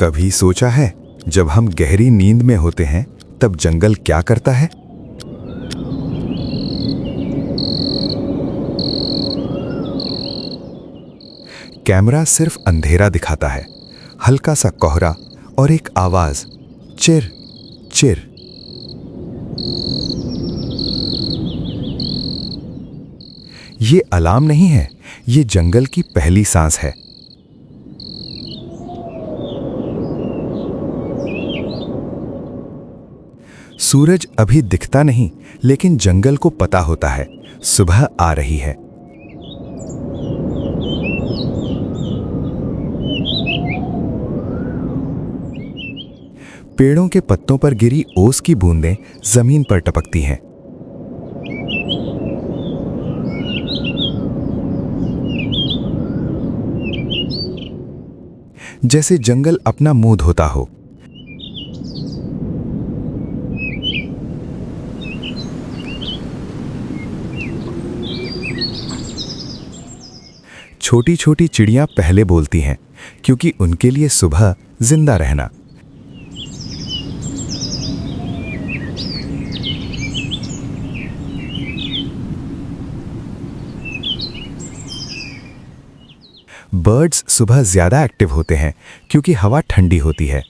कभी सोचा है जब हम गहरी नींद में होते हैं तब जंगल क्या करता है? कैमरा सिर्फ अंधेरा दिखाता है, हल्का सा कोहरा और एक आवाज, चिर चिर। ये अलार्म नहीं है, ये जंगल की पहली सांस है। सूरज अभी दिखता नहीं, लेकिन जंगल को पता होता है सुबह आ रही है। पेड़ों के पत्तों पर गिरी ओस की बूंदें जमीन पर टपकती हैं। जैसे जंगल अपना मुंह धोता हो। छोटी छोटी चिड़ियां पहले बोलती हैं, क्योंकि उनके लिए सुबह जिंदा रहना। बर्ड्स सुबह ज्यादा एक्टिव होते हैं क्योंकि हवा ठंडी होती है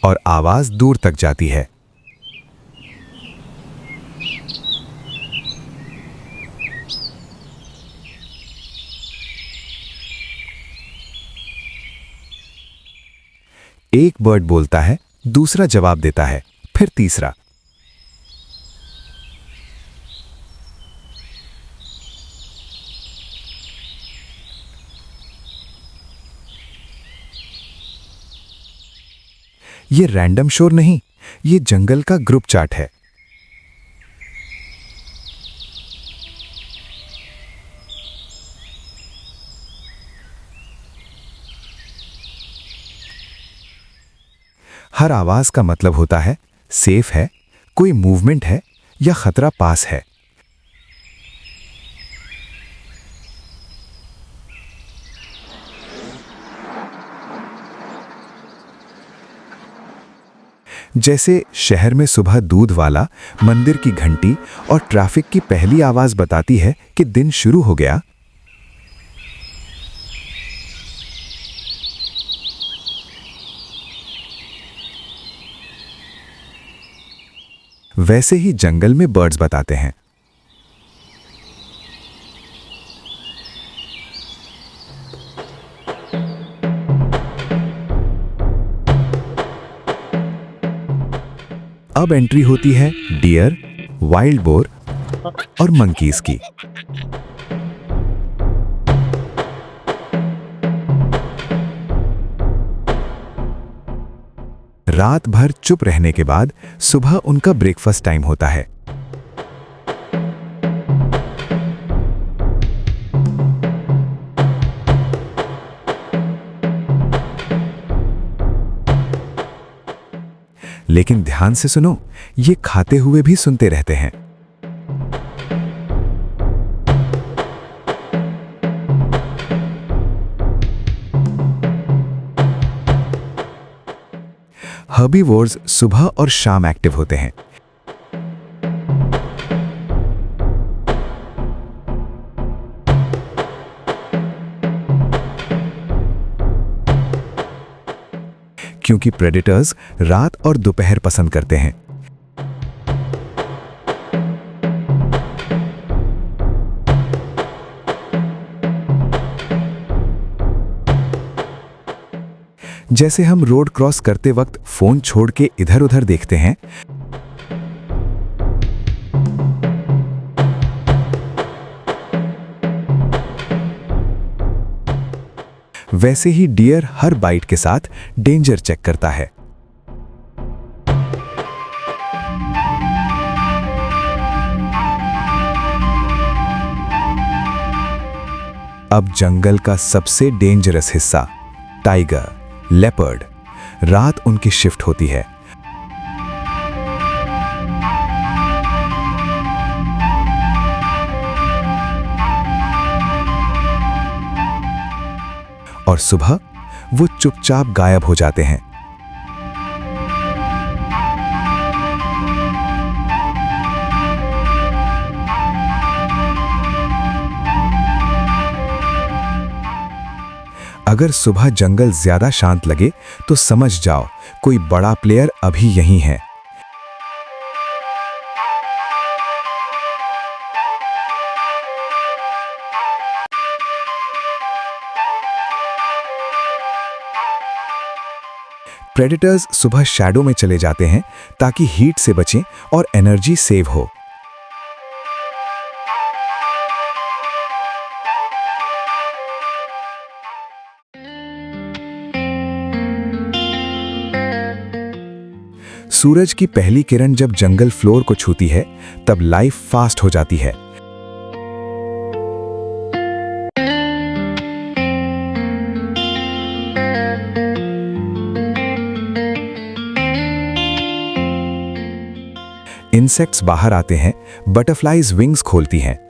और आवाज दूर तक जाती है। एक बर्ड बोलता है, दूसरा जवाब देता है, फिर तीसरा। ये रैंडम शोर नहीं, ये जंगल का ग्रुप चार्ट है। हर आवाज का मतलब होता है सेफ है, कोई मूवमेंट है या खतरा पास है। जैसे शहर में सुबह दूध वाला, मंदिर की घंटी और ट्रैफिक की पहली आवाज बताती है कि दिन शुरू हो गया, वैसे ही जंगल में बर्ड्स बताते हैं। अब एंट्री होती है डियर, वाइल्ड बोर और मंकीज की। रात भर चुप रहने के बाद सुबह उनका ब्रेकफास्ट टाइम होता है। लेकिन ध्यान से सुनो, ये खाते हुए भी सुनते रहते हैं। हर्बीवोर्स सुबह और शाम एक्टिव होते हैं। क्योंकि प्रेडेटर्स रात और दोपहर पसंद करते हैं। जैसे हम रोड क्रॉस करते वक्त फोन छोड़ के इधर-उधर देखते हैं, वैसे ही डियर हर बाइट के साथ डेंजर चेक करता है। अब जंगल का सबसे डेंजरस हिस्सा, टाइगर, लेपर्ड। रात उनकी शिफ्ट होती है। और सुबह वो चुपचाप गायब हो जाते हैं, अगर सुबह जंगल ज्यादा शांत लगे तो समझ जाओ कोई बड़ा प्लेयर अभी यहीं है। प्रेडेटर्स सुबह शैडो में चले जाते हैं ताकि हीट से बचें और एनर्जी सेव हो। सूरज की पहली किरण जब जंगल फ्लोर को छूती है तब लाइफ फास्ट हो जाती है। इंसेक्ट्स बाहर आते हैं, बटरफ्लाइज विंग्स खोलती हैं।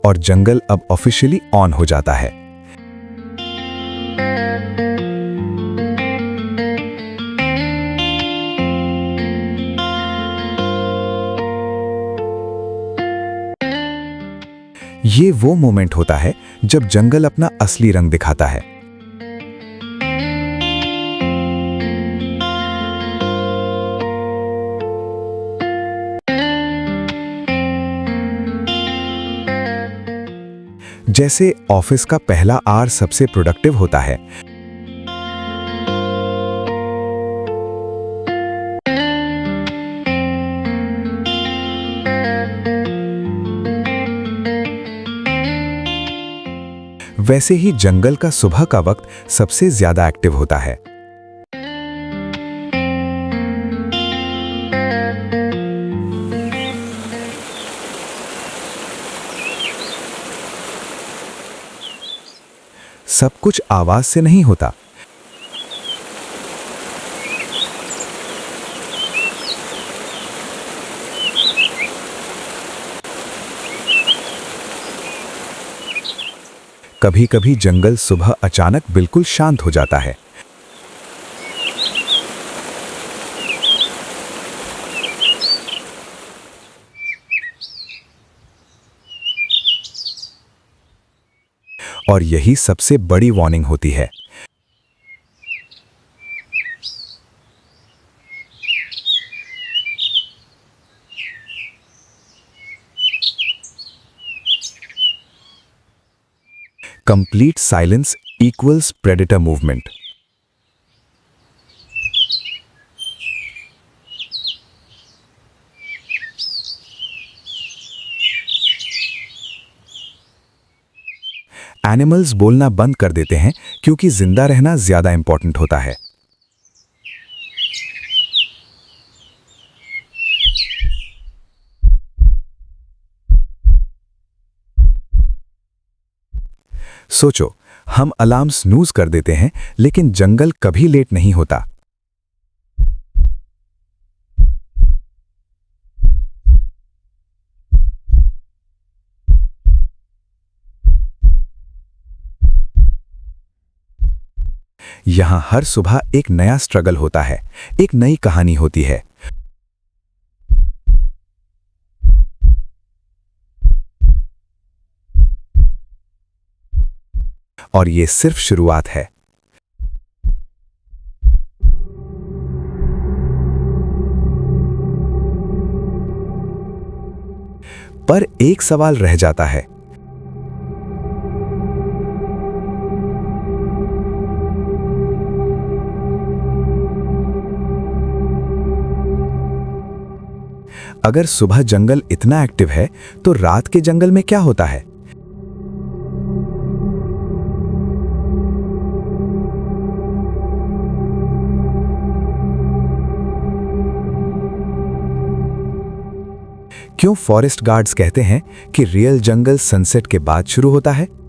और जंगल अब ऑफिशियली ऑन हो जाता है। ये वो मोमेंट होता है जब जंगल अपना असली रंग दिखाता है। जैसे ऑफिस का पहला आवर सबसे प्रोडक्टिव होता है, वैसे ही जंगल का सुबह का वक्त सबसे ज्यादा एक्टिव होता है। सब कुछ आवाज से नहीं होता। कभी-कभी जंगल सुबह अचानक बिल्कुल शांत हो जाता है। और यही सबसे बड़ी वार्निंग होती है। Complete silence equals predator movement. Animals बोलना बंद कर देते हैं क्योंकि जिंदा रहना ज्यादा इंपॉर्टेंट होता है। सोचो, हम अलार्म स्नूज कर देते हैं लेकिन जंगल कभी लेट नहीं होता। यहां हर सुबह एक नया स्ट्रगल होता है, एक नई कहानी होती है। और ये सिर्फ शुरुआत है। पर एक सवाल रह जाता है। अगर सुबह जंगल इतना एक्टिव है तो रात के जंगल में क्या होता है? क्यों फॉरेस्ट गार्ड्स कहते हैं कि रियल जंगल सनसेट के बाद शुरू होता है?